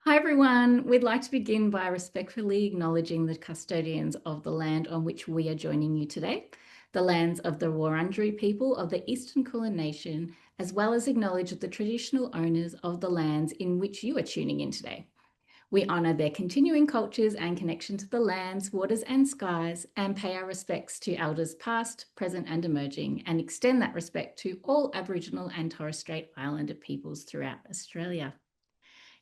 Hi everyone, we'd like to begin by respectfully acknowledging the custodians of the land on which we are joining you today, the lands of the Wurundjeri people of the Eastern Kulin Nation, as well as acknowledge the traditional owners of the lands in which you are tuning in today. We honour their continuing cultures and connection to the lands, waters and skies, and pay our respects to elders past, present and emerging, and extend that respect to all Aboriginal and Torres Strait Islander peoples throughout Australia.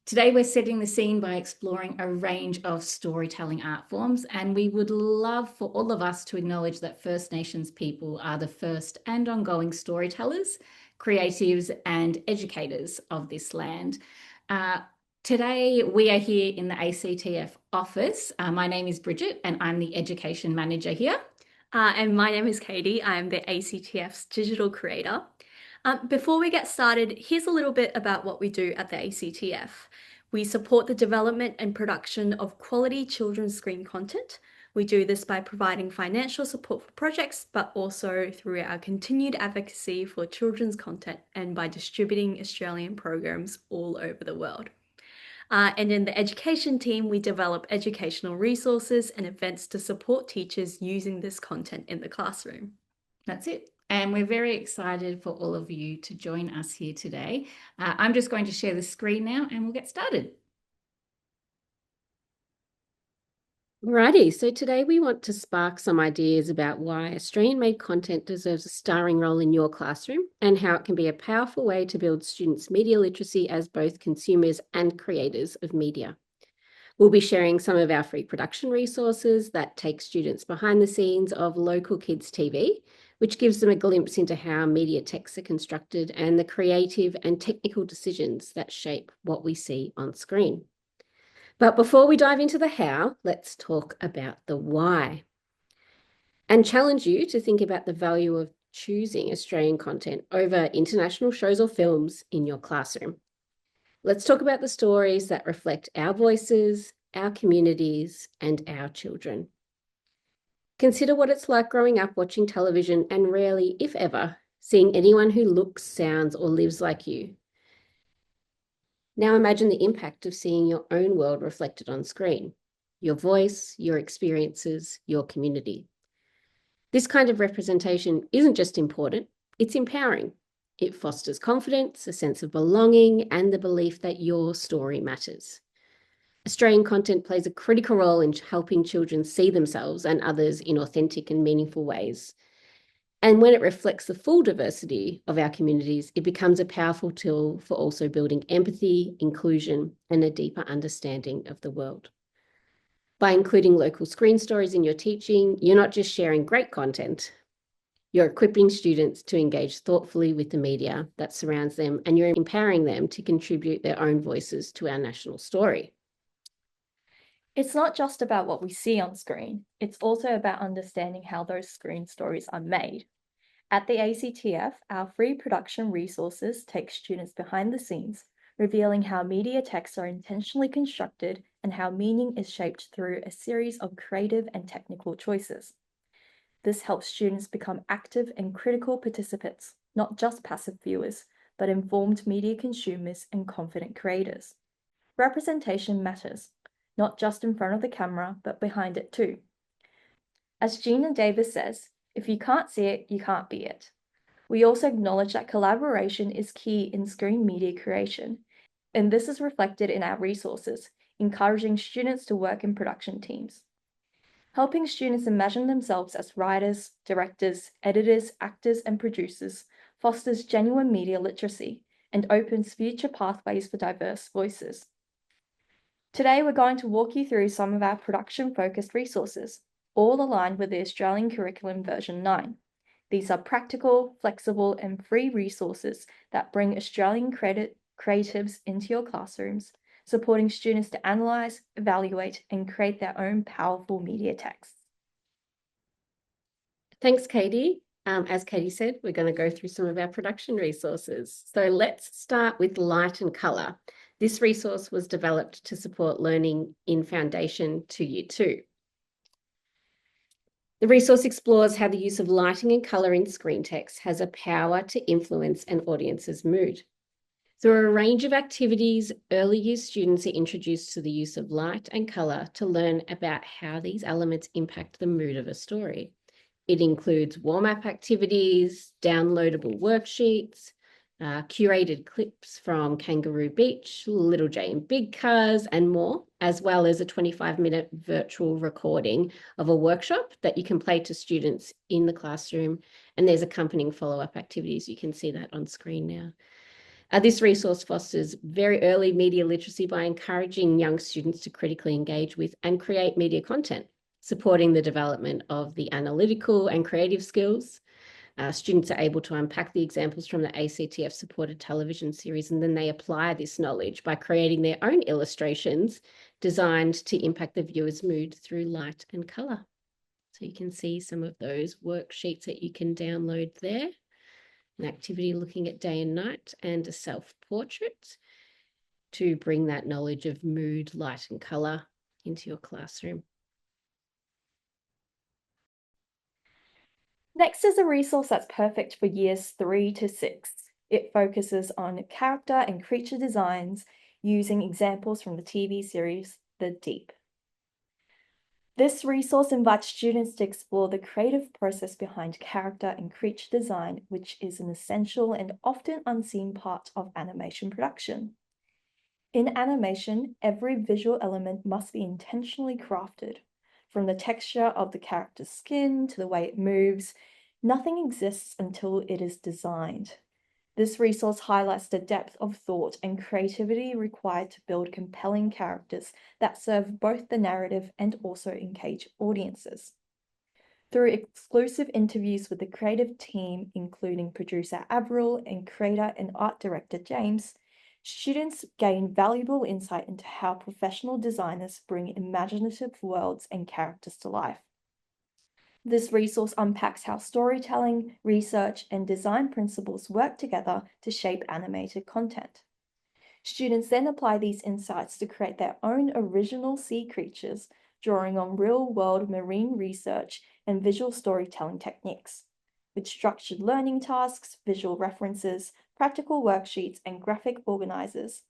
Today, we're setting the scene by exploring a range of storytelling art forms, and we would love for all of us to acknowledge that First Nations people are the first and ongoing storytellers, creatives, and educators of this land. Today, we are here in the ACTF office. My name is Bridget, and I'm the Education Manager here. And my name is Katie. I'm the ACTF's digital creator. Before we get started, here's a little bit about what we do at the ACTF. We support the development and production of quality children's screen content. We do this by providing financial support for projects, but also through our continued advocacy for children's content and by distributing Australian programs all over the world. And in the education team, we develop educational resources and events to support teachers using this content in the classroom. That's it. And we're very excited for all of you to join us here today. I'm just going to share the screen now and we'll get started. Alrighty, so today we want to spark some ideas about why Australian-made content deserves a starring role in your classroom and how it can be a powerful way to build students' media literacy as both consumers and creators of media. We'll be sharing some of our free production resources that take students behind the scenes of local kids' TV, which gives them a glimpse into how media texts are constructed and the creative and technical decisions that shape what we see on screen. But before we dive into the how, let's talk about the why and challenge you to think about the value of choosing Australian content over international shows or films in your classroom. Let's talk about the stories that reflect our voices, our communities, and our children. Consider what it's like growing up watching television and rarely, if ever, seeing anyone who looks, sounds, or lives like you. Now imagine the impact of seeing your own world reflected on screen, your voice, your experiences, your community. This kind of representation isn't just important, it's empowering. It fosters confidence, a sense of belonging, and the belief that your story matters. Australian content plays a critical role in helping children see themselves and others in authentic and meaningful ways. And when it reflects the full diversity of our communities, it becomes a powerful tool for also building empathy, inclusion, and a deeper understanding of the world. By including local screen stories in your teaching, you're not just sharing great content, you're equipping students to engage thoughtfully with the media that surrounds them, and you're empowering them to contribute their own voices to our national story. It's not just about what we see on screen, it's also about understanding how those screen stories are made. At the ACTF, our free production resources take students behind the scenes, revealing how media texts are intentionally constructed and how meaning is shaped through a series of creative and technical choices. This helps students become active and critical participants, not just passive viewers, but informed media consumers and confident creators. Representation matters, not just in front of the camera, but behind it too. As Gina Davis says, if you can't see it, you can't be it. We also acknowledge that collaboration is key in screen media creation, and this is reflected in our resources, encouraging students to work in production teams. Helping students imagine themselves as writers, directors, editors, actors, and producers fosters genuine media literacy and opens future pathways for diverse voices. Today, we're going to walk you through some of our production-focused resources, all aligned with the Australian Curriculum version 9. These are practical, flexible, and free resources that bring Australian creatives into your classrooms, supporting students to analyse, evaluate, and create their own powerful media texts. Thanks, Katie. As Katie said, we're going to go through some of our production resources. So let's start with light and colour. This resource was developed to support learning in Foundation to Year 2. The resource explores how the use of lighting and colour in screen text has a power to influence an audience's mood. Through a range of activities, early years students are introduced to the use of light and colour to learn about how these elements impact the mood of a story. It includes warm-up activities, downloadable worksheets, curated clips from Kangaroo Beach, Little J and Big Cars, and more, as well as a 25-minute virtual recording of a workshop that you can play to students in the classroom. And there's accompanying follow-up activities. You can see that on screen now. This resource fosters very early media literacy by encouraging young students to critically engage with and create media content, supporting the development of the analytical and creative skills. Students are able to unpack the examples from the ACTF supported television series, and then they apply this knowledge by creating their own illustrations designed to impact the viewer's mood through light and colour. So you can see some of those worksheets that you can download there. An activity looking at day and night, and a self-portrait to bring that knowledge of mood, light and colour into your classroom. Next is a resource that's perfect for years 3 to 6. It focuses on character and creature designs using examples from the TV series The Deep. This resource invites students to explore the creative process behind character and creature design, which is an essential and often unseen part of animation production. In animation, every visual element must be intentionally crafted. From the texture of the character's skin to the way it moves, nothing exists until it is designed. This resource highlights the depth of thought and creativity required to build compelling characters that serve both the narrative and also engage audiences. Through exclusive interviews with the creative team, including producer Avril and creator and art director James, students gain valuable insight into how professional designers bring imaginative worlds and characters to life. This resource unpacks how storytelling, research, and design principles work together to shape animated content. Students then apply these insights to create their own original sea creatures, drawing on real-world marine research and visual storytelling techniques. With structured learning tasks, visual references, practical worksheets, and graphic organizers,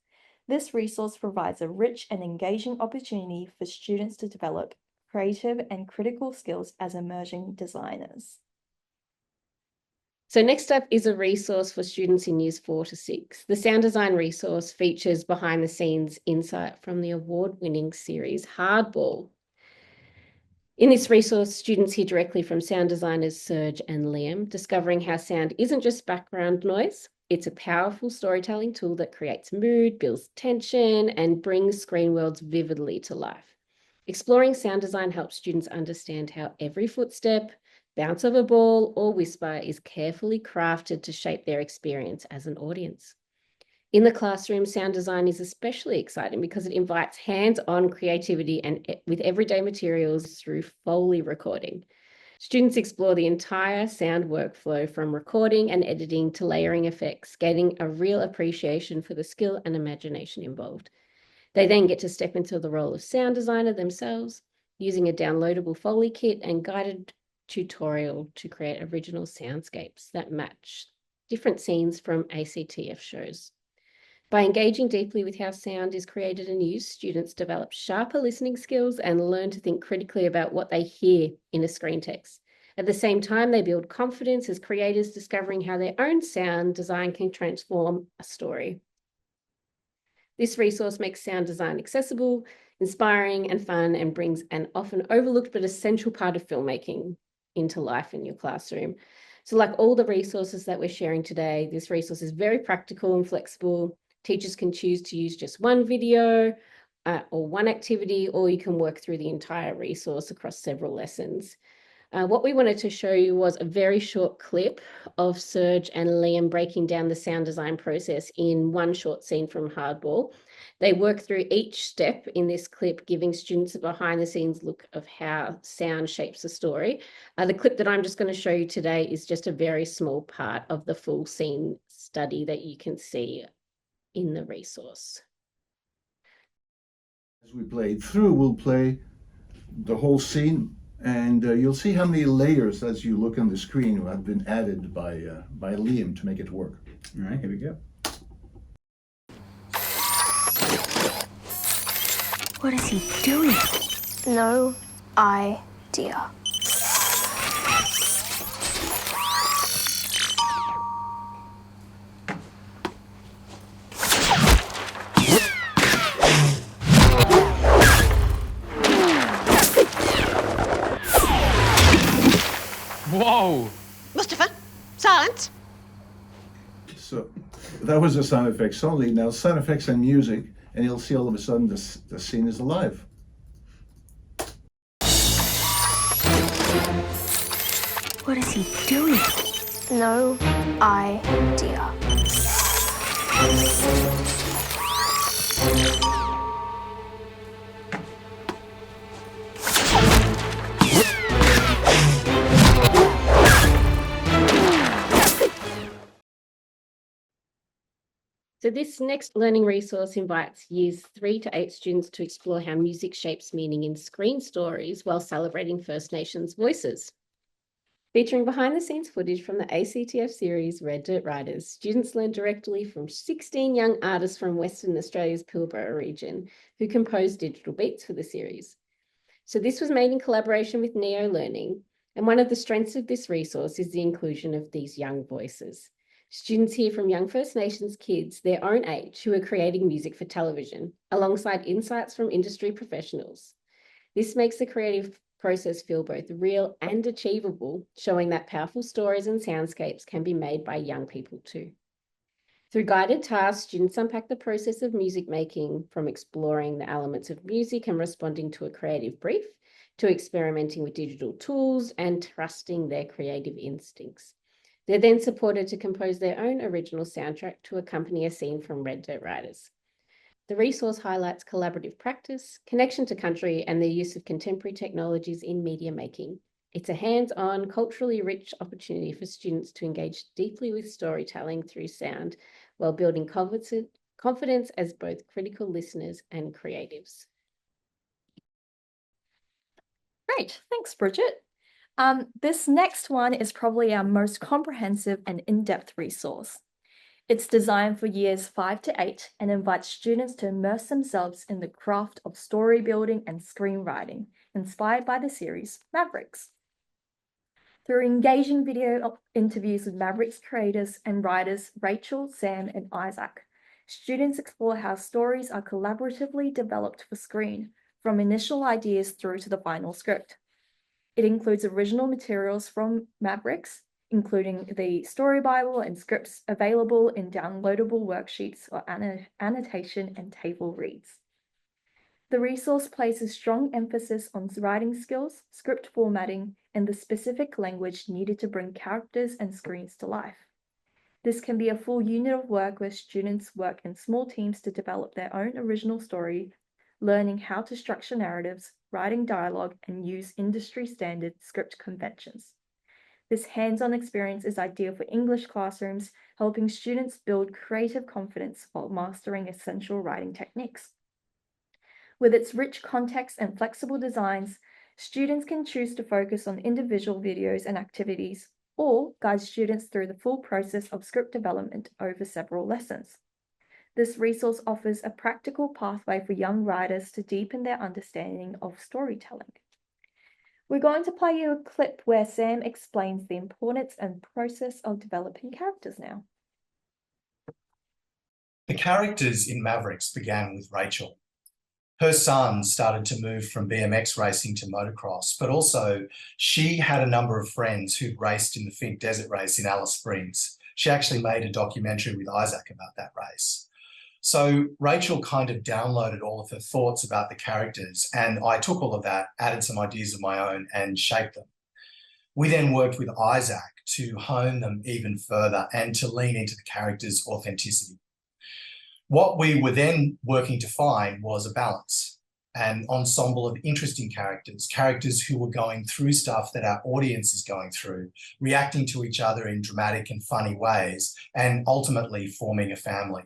this resource provides a rich and engaging opportunity for students to develop creative and critical skills as emerging designers. So next up is a resource for students in years 4 to 6. The sound design resource features behind the scenes insight from the award-winning series Hardball. In this resource, students hear directly from sound designers Serge and Liam, discovering how sound isn't just background noise. It's a powerful storytelling tool that creates mood, builds tension, and brings screen worlds vividly to life. Exploring sound design helps students understand how every footstep, bounce of a ball, or whisper is carefully crafted to shape their experience as an audience. In the classroom, sound design is especially exciting because it invites hands-on creativity and with everyday materials through Foley recording. Students explore the entire sound workflow from recording and editing to layering effects, gaining a real appreciation for the skill and imagination involved. They then get to step into the role of sound designer themselves, using a downloadable Foley kit and guided tutorial to create original soundscapes that match different scenes from ACTF shows. By engaging deeply with how sound is created and used, students develop sharper listening skills and learn to think critically about what they hear in a screen text. At the same time, they build confidence as creators, discovering how their own sound design can transform a story. This resource makes sound design accessible, inspiring, and fun, and brings an often overlooked but essential part of filmmaking into life in your classroom. So like all the resources that we're sharing today, this resource is very practical and flexible. Teachers can choose to use just one video or one activity, or you can work through the entire resource across several lessons. What we wanted to show you was a very short clip of Serge and Liam breaking down the sound design process in one short scene from Hardball. They work through each step in this clip, giving students a behind the scenes look of how sound shapes a story. The clip that I'm just going to show you today is just a very small part of the full scene study that you can see in the resource. As we play through, we'll play the whole scene, and you'll see how many layers, as you look on the screen, have been added by Liam to make it work. All right, here we go. What is he doing? No idea. Whoa! Mustafa, silence. So that was the sound effects only. Now sound effects and music, and you'll see all of a sudden the scene is alive. What is he doing? No idea. So this next learning resource invites years 3 to 8 students to explore how music shapes meaning in screen stories while celebrating First Nations voices. Featuring behind-the-scenes footage from the ACTF series Red Dirt Writers, students learn directly from 16 young artists from Western Australia's Pilbara region who composed digital beats for the series. So this was made in collaboration with Neo Learning, and one of the strengths of this resource is the inclusion of these young voices. Students hear from young First Nations kids their own age who are creating music for television, alongside insights from industry professionals. This makes the creative process feel both real and achievable, showing that powerful stories and soundscapes can be made by young people too. Through guided tasks, students unpack the process of music making, from exploring the elements of music and responding to a creative brief, to experimenting with digital tools and trusting their creative instincts. They're then supported to compose their own original soundtrack to accompany a scene from Red Dirt Writers. The resource highlights collaborative practice, connection to country, and the use of contemporary technologies in media making. It's a hands-on, culturally rich opportunity for students to engage deeply with storytelling through sound while building confidence as both critical listeners and creatives. Great, thanks, Bridget. This next one is probably our most comprehensive and in-depth resource. It's designed for years 5 to 8 and invites students to immerse themselves in the craft of storyboarding and screenwriting, inspired by the series Mavericks. Through engaging video interviews with Mavericks creators and writers Rachel, Sam, and Isaac, students explore how stories are collaboratively developed for screen, from initial ideas through to the final script. It includes original materials from Mavericks, including the story Bible and scripts available in downloadable worksheets or annotation and table reads. The resource places strong emphasis on writing skills, script formatting, and the specific language needed to bring characters and screens to life. This can be a full unit of work where students work in small teams to develop their own original story, learning how to structure narratives, writing dialogue, and use industry-standard script conventions. This hands-on experience is ideal for English classrooms, helping students build creative confidence while mastering essential writing techniques. With its rich context and flexible designs, students can choose to focus on individual videos and activities, or guide students through the full process of script development over several lessons. This resource offers a practical pathway for young writers to deepen their understanding of storytelling. We're going to play you a clip where Sam explains the importance and process of developing characters now. The characters in Mavericks began with Rachel. Her son started to move from BMX racing to motocross, but also she had a number of friends who'd raced in the Fink Desert Race in Alice Springs. She actually made a documentary with Isaac about that race. So Rachel kind of downloaded all of her thoughts about the characters, and I took all of that, added some ideas of my own, and shaped them. We then worked with Isaac to hone them even further and to lean into the characters' authenticity. What we were then working to find was a balance, an ensemble of interesting characters, characters who were going through stuff that our audience is going through, reacting to each other in dramatic and funny ways, and ultimately forming a family.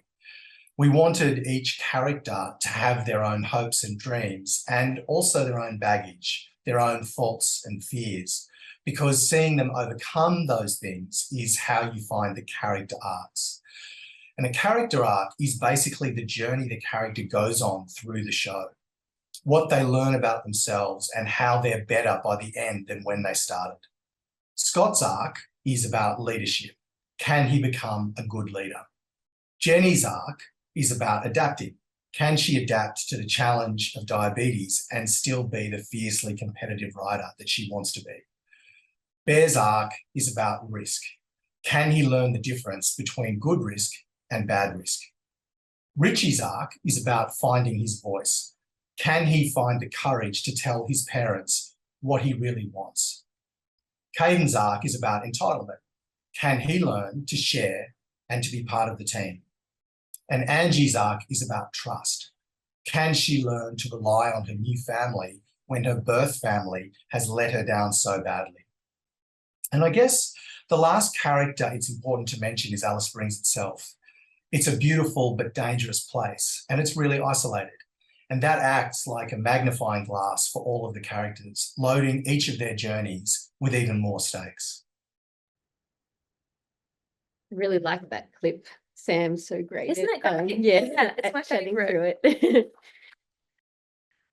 We wanted each character to have their own hopes and dreams, and also their own baggage, their own faults and fears, because seeing them overcome those things is how you find the character arcs. And a character arc is basically the journey the character goes on through the show. what they learn about themselves, and how they're better by the end than when they started. Scott's arc is about leadership. Can he become a good leader? Jenny's arc is about adapting. Can she adapt to the challenge of diabetes and still be the fiercely competitive writer that she wants to be? Bear's arc is about risk. Can he learn the difference between good risk and bad risk? Richie's arc is about finding his voice. Can he find the courage to tell his parents what he really wants? Caden's arc is about entitlement. Can he learn to share and to be part of the team? And Angie's arc is about trust. Can she learn to rely on her new family when her birth family has let her down so badly? And I guess the last character it's important to mention is Alice Springs itself. It's a beautiful but dangerous place, and it's really isolated. And that acts like a magnifying glass for all of the characters, loading each of their journeys with even more stakes. I really like that clip. Sam's so great. Isn't it great? Yeah, it's my chatting favourite. through it.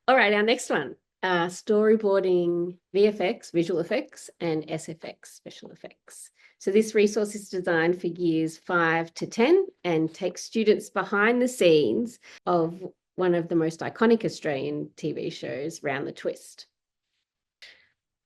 All right, our next one, storyboarding, VFX, visual effects, and SFX, special effects. So this resource is designed for years 5 to 10 and takes students behind the scenes of one of the most iconic Australian TV shows, Round the Twist.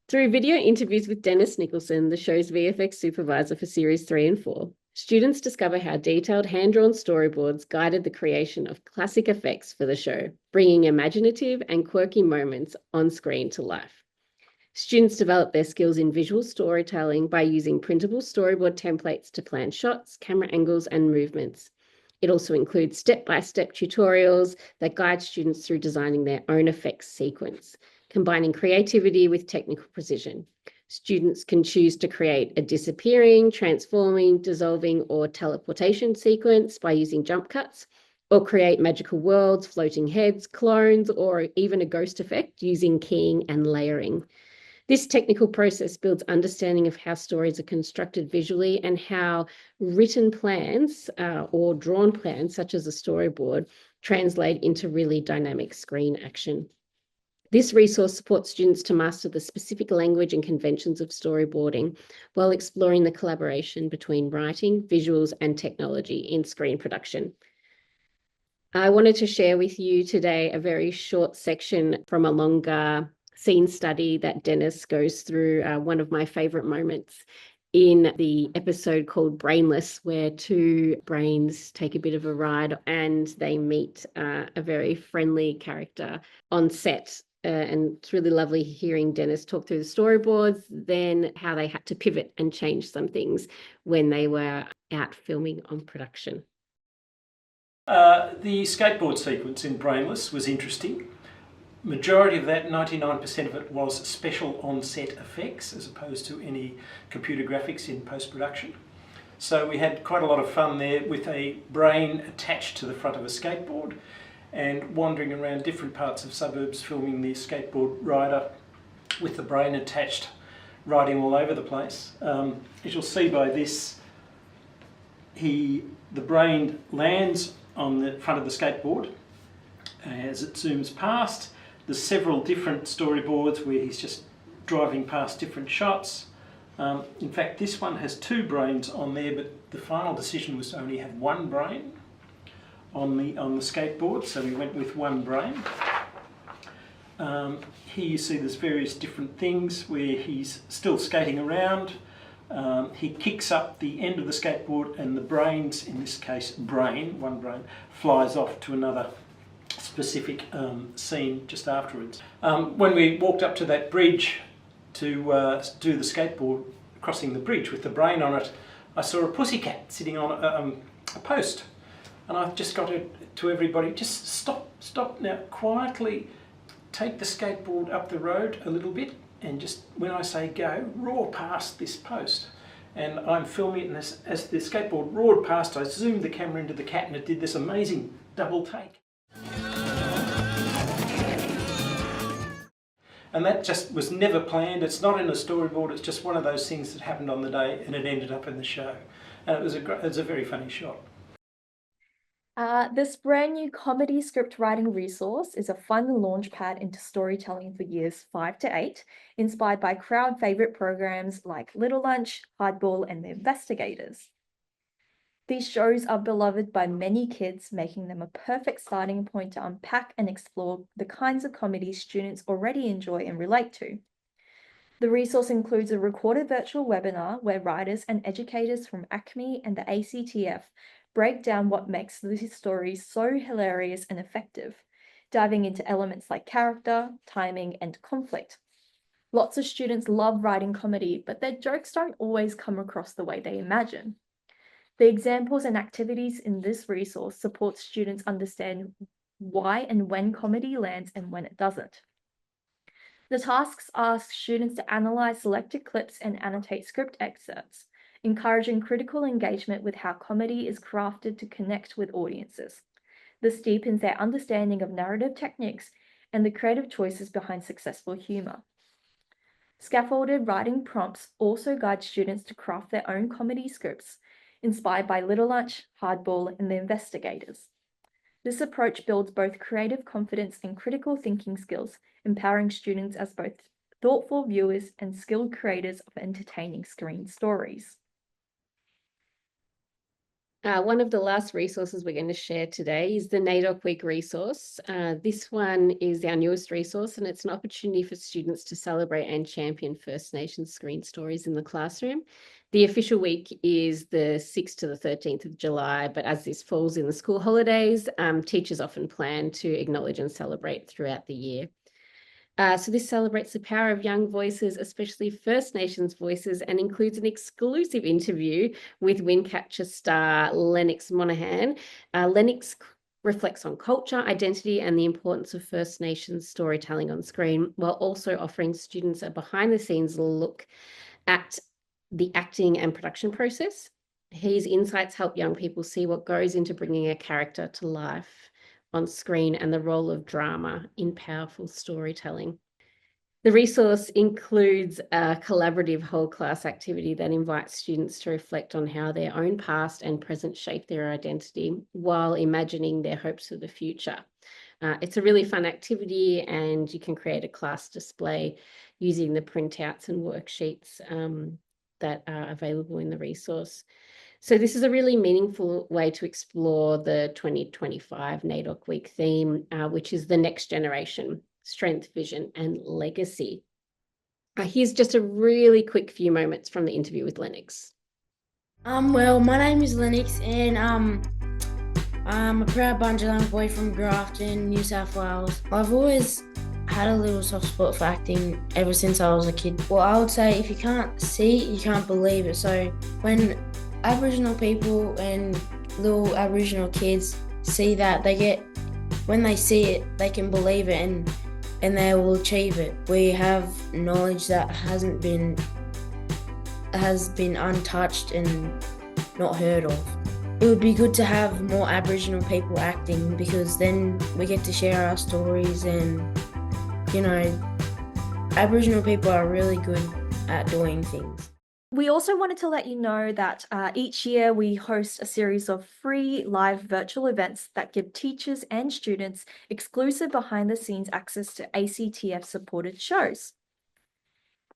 Through video interviews with Dennis Nicholson, the show's VFX supervisor for series 3 and 4, students discover how detailed hand-drawn storyboards guided the creation of classic effects for the show, bringing imaginative and quirky moments on screen to life. Students develop their skills in visual storytelling by using printable storyboard templates to plan shots, camera angles, and movements. It also includes step-by-step tutorials that guide students through designing their own effects sequence, combining creativity with technical precision. Students can choose to create a disappearing, transforming, dissolving, or teleportation sequence by using jump cuts, or create magical worlds, floating heads, clones, or even a ghost effect using keying and layering. This technical process builds understanding of how stories are constructed visually and how written plans or drawn plans, such as a storyboard, translate into really dynamic screen action. This resource supports students to master the specific language and conventions of storyboarding while exploring the collaboration between writing, visuals, and technology in screen production. I wanted to share with you today a very short section from a longer scene study that Dennis goes through, one of my favourite moments in the episode called Brainless, where two brains take a bit of a ride and they meet a very friendly character on set. And it's really lovely hearing Dennis talk through the storyboards, then how they had to pivot and change some things when they were out filming on production. The skateboard sequence in Brainless was interesting. Majority of that, 99% of it, was special on-set effects as opposed to any computer graphics in post-production. So we had quite a lot of fun there with a brain attached to the front of a skateboard and wandering around different parts of suburbs filming the skateboard rider with the brain attached, riding all over the place. As you'll see by this, the brain lands on the front of the skateboard. As it zooms past, there's several different storyboards where he's just driving past different shots. In fact, this one has two brains on there, but the final decision was to only have one brain on the skateboard, so we went with one brain. Here you see there's various different things where he's still skating around. He kicks up the end of the skateboard and the brains, in this case one brain, flies off to another specific scene just afterwards. When we walked up to that bridge to do the skateboard crossing the bridge with the brain on it, I saw a pussycat sitting on a post. And I've just got to everybody, just stop now, quietly take the skateboard up the road a little bit and just, when I say go, roar past this post. And I'm filming it, and as the skateboard roared past, I zoomed the camera into the cat and it did this amazing double take. And that just was never planned. It's not in a storyboard, it's just one of those things that happened on the day and it ended up in the show. And it was a very funny shot. This brand new comedy script writing resource is a fun launchpad into storytelling for years 5 to 8, inspired by crowd favorite programs like Little Lunch, Hardball, and The Investigators. These shows are beloved by many kids, making them a perfect starting point to unpack and explore the kinds of comedy students already enjoy and relate to. The resource includes a recorded virtual webinar where writers and educators from ACME and the ACTF break down what makes these stories so hilarious and effective, diving into elements like character, timing, and conflict. Lots of students love writing comedy, but their jokes don't always come across the way they imagine. The examples and activities in this resource support students understand why and when comedy lands and when it doesn't. The tasks ask students to analyze selected clips and annotate script excerpts, encouraging critical engagement with how comedy is crafted to connect with audiences. This deepens their understanding of narrative techniques and the creative choices behind successful humor. Scaffolded writing prompts also guide students to craft their own comedy scripts, inspired by Little Lunch, Hardball, and The Investigators. This approach builds both creative confidence and critical thinking skills, empowering students as both thoughtful viewers and skilled creators of entertaining screen stories. One of the last resources we're going to share today is the NAIDOC Week resource. This one is our newest resource, and it's an opportunity for students to celebrate and champion First Nations screen stories in the classroom. The official week is the 6th to the 13th of July, but as this falls in the school holidays, teachers often plan to acknowledge and celebrate throughout the year. So this celebrates the power of young voices, especially First Nations voices, and includes an exclusive interview with Windcatcher star Lennox Monaghan. Lennox reflects on culture, identity, and the importance of First Nations storytelling on screen, while also offering students a behind-the-scenes look at the acting and production process. His insights help young people see what goes into bringing a character to life on screen and the role of drama in powerful storytelling. The resource includes a collaborative whole class activity that invites students to reflect on how their own past and present shape their identity while imagining their hopes for the future. It's a really fun activity, and you can create a class display using the printouts and worksheets that are available in the resource. So this is a really meaningful way to explore the 2025 NAIDOC Week theme, which is the next generation, strength, vision, and legacy. Here's just a really quick few moments from the interview with Lennox. Well, my name is Lennox, and I'm a proud Bundjalung boy from Grafton, New South Wales. I've always had a little soft spot for acting ever since I was a kid. Well, I would say if you can't see it, you can't believe it. So when Aboriginal people and little Aboriginal kids see that, when they see it, they can believe it and they will achieve it. We have knowledge that has been untouched and not heard of. It would be good to have more Aboriginal people acting, because then we get to share our stories, and Aboriginal people are really good at doing things. We also wanted to let you know that each year we host a series of free live virtual events that give teachers and students exclusive behind-the-scenes access to ACTF supported shows.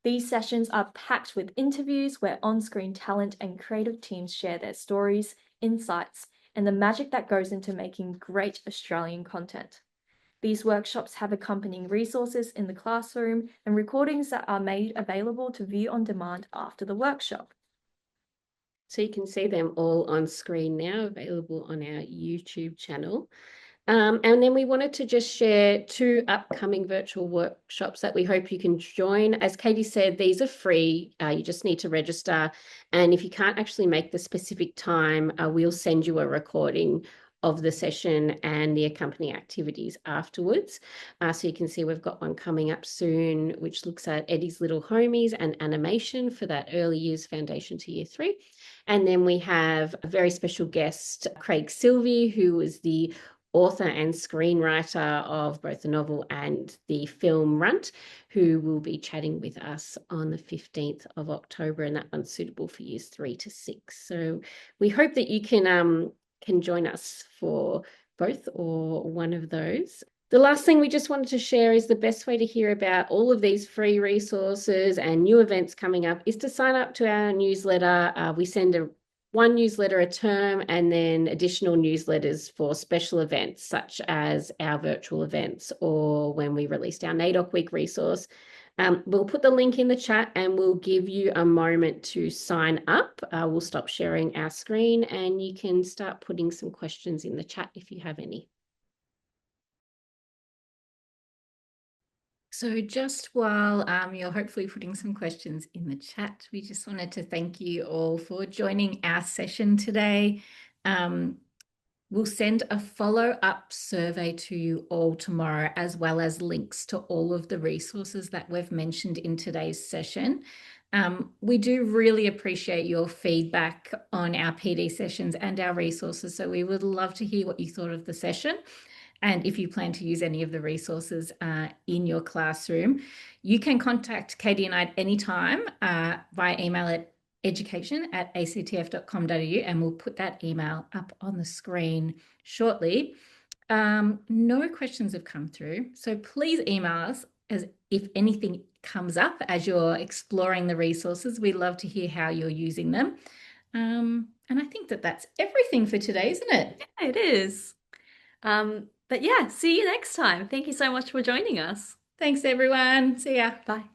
These sessions are packed with interviews where on-screen talent and creative teams share their stories, insights, and the magic that goes into making great Australian content. These workshops have accompanying resources in the classroom and recordings that are made available to view on demand after the workshop. So you can see them all on screen now, available on our YouTube channel. And then we wanted to just share 2 upcoming virtual workshops that we hope you can join. As Katie said, these are free. You just need to register. And if you can't actually make the specific time, we'll send you a recording of the session and the accompanying activities afterwards. So you can see we've got one coming up soon, which looks at Eddie's Little Homies and animation for that early years foundation to year 3. And then we have a very special guest, Craig Silvey, who is the author and screenwriter of both the novel and the film Runt, who will be chatting with us on the 15th of October, and that one's suitable for years 3 to 6. So we hope that you can can join us for both or one of those. The last thing we just wanted to share is the best way to hear about all of these free resources and new events coming up is to sign up to our newsletter. We send one newsletter a term and then additional newsletters for special events such as our virtual events or when we released our NAIDOC week resource. We'll put the link in the chat and we'll give you a moment to sign up. We'll stop sharing our screen and you can start putting some questions in the chat if you have any. So just while you're hopefully putting some questions in the chat, we just wanted to thank you all for joining our session today. We'll send a follow-up survey to you all tomorrow, as well as links to all of the resources that we've mentioned in today's session. We do really appreciate your feedback on our PD sessions and our resources, so we would love to hear what you thought of the session. And if you plan to use any of the resources in your classroom, you can contact Katie and I at any time via email at education@actf.com.au, and we'll put that email up on the screen shortly. No questions have come through, so please email us as if anything comes up as you're exploring the resources. We'd love to hear how you're using them. And I think that that's everything for today, isn't it? Yeah, it is. But yeah, see you next time. Thank you so much for joining us. Thanks, everyone. See ya. Bye.